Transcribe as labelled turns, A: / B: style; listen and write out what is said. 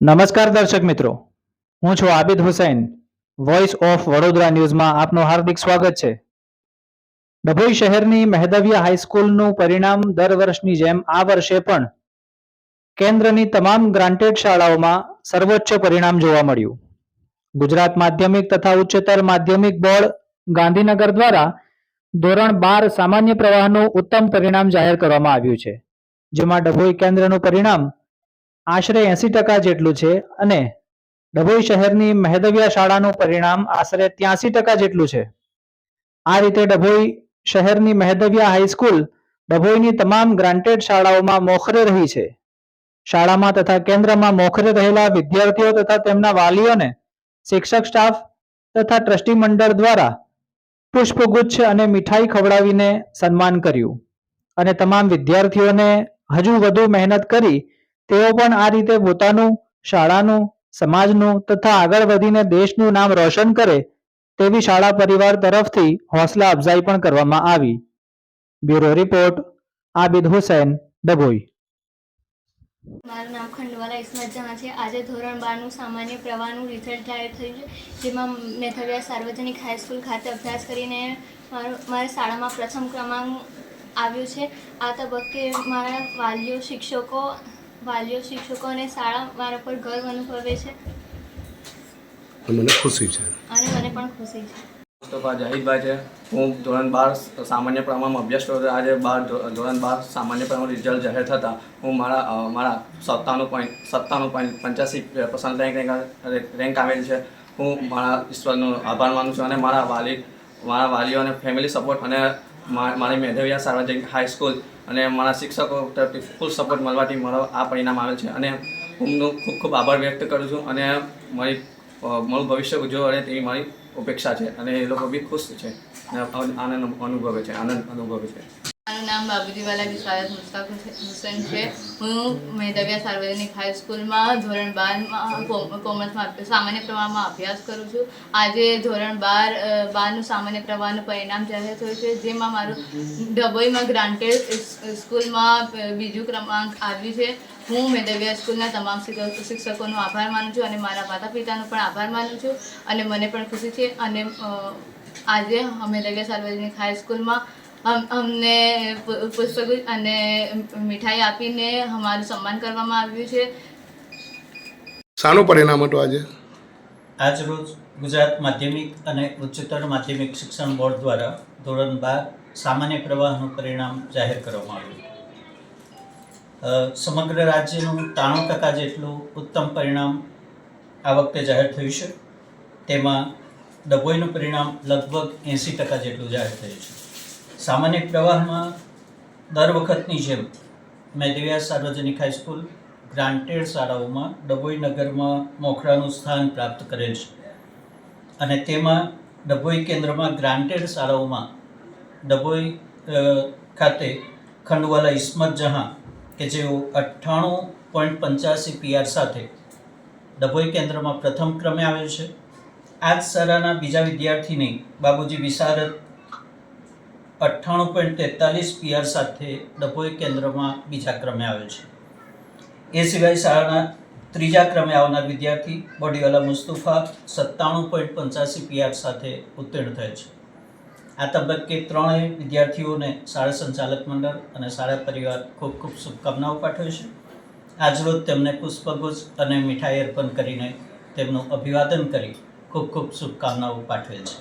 A: નમસ્કાર દર્શક મિત્રો, હું છું આબિદ હુસૈન. વોઇસ ઓફ વડોદરા ન્યૂઝમાં આપનું હાર્દિક સ્વાગત છે. ડભોઈ શહેરની મહેદવિયા હાઈસ્કૂલનું પરિણામ દર વર્ષની જેમ આ વર્ષે પણ કેન્દ્રની તમામ ગ્રાન્ટેડ શાળાઓમાં સર્વોચ્ચ પરિણામ જોવા મળ્યું. ગુજરાત માધ્યમિક તથા ઉચ્ચતર માધ્યમિક બોર્ડ ગાંધીનગર દ્વારા ધોરણ 12 સામાન્ય પ્રવાહનું ઉત્તમ પરિણામ જાહેર કરવામાં આવ્યું છે, જેમાં ડભોઈ કેન્દ્રનું પરિણામ આશરે 80% જેટલું છે અને ડભોઈ શહેરની મહેદવિયા શાળાનું પરિણામ આશરે 83% જેટલું છે. આ રીતે ડભોઈ શહેરની મહેદવિયા હાઈસ્કૂલ ડભોઈની તમામ ગ્રાન્ટેડ શાળાઓમાં મોખરે રહી છે. શાળામાં તથા કેન્દ્રમાં મોખરે રહેલા વિદ્યાર્થીઓ તથા તેમના વાલીઓને શિક્ષક સ્ટાફ તથા ટ્રસ્ટી મંડળ દ્વારા પુષ્પગુચ્છ અને મીઠાઈ ખવડાવીને સન્માન કર્યું અને તમામ વિદ્યાર્થીઓને હજુ વધુ મહેનત કરી તેઓ પણ આ રીતે પોતાનું, શાળાનું, સમાજનું તથા આગળ વધીને દેશનું નામ રોશન કરે તેવી શાળા પરિવાર તરફથી હોસલા અફઝાઈ પણ કરવામાં આવી. Bureau report, Abid Hussain, Dabhoi.
B: મારું નામ ખંડવાલા ઇસ્મત જહાં છે. આજે ધોરણ 12નું સામાન્ય પ્રવાહનું રિઝલ્ટ જાહેર થયું છે, જેમાં મહેદવિયા સાર્વજનિક હાઈસ્કૂલ ખાતે અભ્યાસ કરીને મારા શાળામાં પ્રથમ ક્રમાંક આવ્યો છે. આ તબક્કે મારા વાલીઓ શિક્ષકો અને શાળા મારા પર ગર્વ અનુભવે છે
C: અને મને ખુશી છે.
D: મુસ્તફા જાહિદભાઈ છે. હું ધોરણ 12 સામાન્ય પ્રમાણમાં અભ્યાસ કરું છું. આજે ધોરણ 12 સામાન્ય પ્રમાણમાં રિઝલ્ટ જાહેર થતાં હું મારા 97.85% રેન્ક આવેલ છે. હું મારા ઈશ્વરનો આભાર માનું છું અને મારા વાલીઓ અને ફેમિલી સપોર્ટ અને મારી મહેદવિયા સાર્વજનિક હાઈસ્કૂલ અને મારા શિક્ષકો તરફથી ફૂલ સપોર્ટ મળવાથી મારો આ પરિણામ આવેલ છે અને હું ખૂબ ખૂબ આભાર વ્યક્ત કરું છું અને મારું ભવિષ્ય ઉજ્જવળ રહે તેવી મારી અપેક્ષા છે અને એ લોકો બી ખુશ છે અને આનંદ અનુભવે છે.
E: મારું નામ બાબુજીવાલા વિશ્વાસ મુસ્તાક હુસૈન છે. હું મહેદવિયા સાર્વજનિક હાઈસ્કૂલમાં ધોરણ 12માં કોમર્સમાં સામાન્ય પ્રવાહમાં અભ્યાસ કરું છું. આજે ધોરણ 12નું સામાન્ય પ્રવાહનું પરિણામ જાહેર થયું છે, જેમાં મારું ડભોઈમાં ગ્રાન્ટેડ સ્કૂલમાં બીજું ક્રમાંક આવ્યું છે. હું મહેદવિયા સ્કૂલના તમામ શિક્ષકોનો આભાર માનું છું અને મારા માતા પિતાનો પણ આભાર માનું છું અને મને પણ ખુશી છે. અને આજે મહેદવિયા સાર્વજનિક હાઈસ્કૂલમાં અમને પુષ્પગુચ્છ અને મીઠાઈ આપીને અમારું સન્માન કરવામાં આવ્યું છે.
C: શાનું પરિણામ હતું આજે?
F: આજરોજ ગુજરાત માધ્યમિક અને ઉચ્ચતર માધ્યમિક શિક્ષણ બોર્ડ દ્વારા ધોરણ 12 સામાન્ય પ્રવાહનું પરિણામ જાહેર કરવામાં આવ્યું. સમગ્ર રાજ્યનું 93% જેટલું ઉત્તમ પરિણામ આ વખતે જાહેર થયું છે. તેમાં ડભોઈનું પરિણામ લગભગ 80% જેટલું જાહેર થયું છે. સામાન્ય પ્રવાહમાં દર વખતની જેમ મહેદવિયા સાર્વજનિક હાઈસ્કૂલ ગ્રાન્ટેડ શાળાઓમાં ડભોઈ નગરમાં મોખરાનું સ્થાન પ્રાપ્ત કરેલ છે અને તેમાં ડભોઈ કેન્દ્રમાં ગ્રાન્ટેડ શાળાઓમાં ડભોઈ ખાતે ખંડવાલા ઇસ્મત જહાં કે જેઓ 98.85 PR સાથે ડભોઈ કેન્દ્રમાં પ્રથમ ક્રમે આવેલ છે. આ જ શાળાના બીજા વિદ્યાર્થીની બાબુજી વિશારદ 98.43 PR સાથે ડભોઈ કેન્દ્રમાં બીજા ક્રમે આવેલ છે. એ સિવાય શાળાના ત્રીજા ક્રમે આવનાર વિદ્યાર્થી બોડીવાલા મુસ્તફા 97.85 PR સાથે ઉત્તીર્ણ થયેલ છે. આ તબક્કે ત્રણેય વિદ્યાર્થીઓને શાળા સંચાલક મંડળ અને શાળા પરિવાર ખૂબ ખૂબ શુભકામનાઓ પાઠવે છે. આજરોજ તેમને પુષ્પગુચ્છ અને મીઠાઈ અર્પણ કરીને તેમનું અભિવાદન કરી ખૂબ ખૂબ શુભકામનાઓ પાઠવેલ છે.